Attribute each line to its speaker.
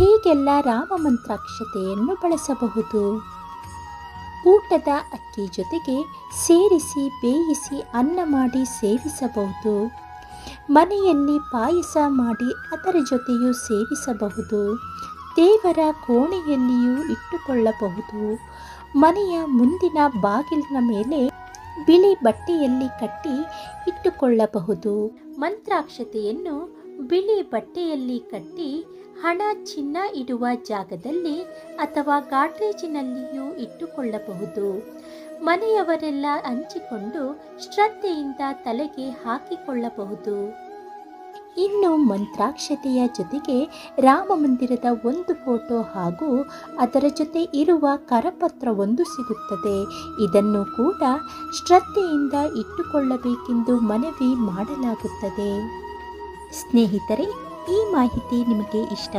Speaker 1: ಹೀಗೆಲ್ಲ ರಾಮಮಂತ್ರಾಕ್ಷತೆಯನ್ನು ಬಳಸಬಹುದು. ಊಟದ ಅಕ್ಕಿ ಜೊತೆಗೆ ಸೇರಿಸಿ ಬೇಯಿಸಿ ಅನ್ನ ಮಾಡಿ ಸೇವಿಸಬಹುದು. ಮನೆಯಲ್ಲಿ ಪಾಯಸ ಮಾಡಿ ಅದರ ಜೊತೆಯೂ ಸೇವಿಸಬಹುದು. ದೇವರ ಕೋಣೆಯಲ್ಲಿಯೂ ಇಟ್ಟುಕೊಳ್ಳಬಹುದು. ಮನೆಯ ಮುಂದಿನ ಬಾಗಿಲಿನ ಮೇಲೆ ಬಿಳಿ ಬಟ್ಟೆಯಲ್ಲಿ ಕಟ್ಟಿ ಇಟ್ಟುಕೊಳ್ಳಬಹುದು. ಮಂತ್ರಾಕ್ಷತೆಯನ್ನು ಬಿಳಿ ಬಟ್ಟೆಯಲ್ಲಿ ಕಟ್ಟಿ ಹಣ ಚಿನ್ನ ಇಡುವ ಜಾಗದಲ್ಲಿ ಅಥವಾ ಗಾಡ್ರೇಜಿನಲ್ಲಿಯೂ ಇಟ್ಟುಕೊಳ್ಳಬಹುದು. ಮನೆಯವರೆಲ್ಲ ಹಂಚಿಕೊಂಡು ಶ್ರದ್ಧೆಯಿಂದ ತಲೆಗೆ ಹಾಕಿಕೊಳ್ಳಬಹುದು. ಇನ್ನು ಮಂತ್ರಾಕ್ಷತೆಯ ಜೊತೆಗೆ ರಾಮ ಮಂದಿರದ ಒಂದು ಫೋಟೋ ಹಾಗೂ ಅದರ ಜೊತೆ ಇರುವ ಕರಪತ್ರವೊಂದು ಸಿಗುತ್ತದೆ. ಇದನ್ನು ಕೂಡ ಶ್ರದ್ಧೆಯಿಂದ ಇಟ್ಟುಕೊಳ್ಳಬೇಕೆಂದು ಮನವಿ ಮಾಡಲಾಗುತ್ತದೆ. ಸ್ನೇಹಿತರೆ, ಈ ಮಾಹಿತಿ ನಿಮಗೆ ಇಷ್ಟ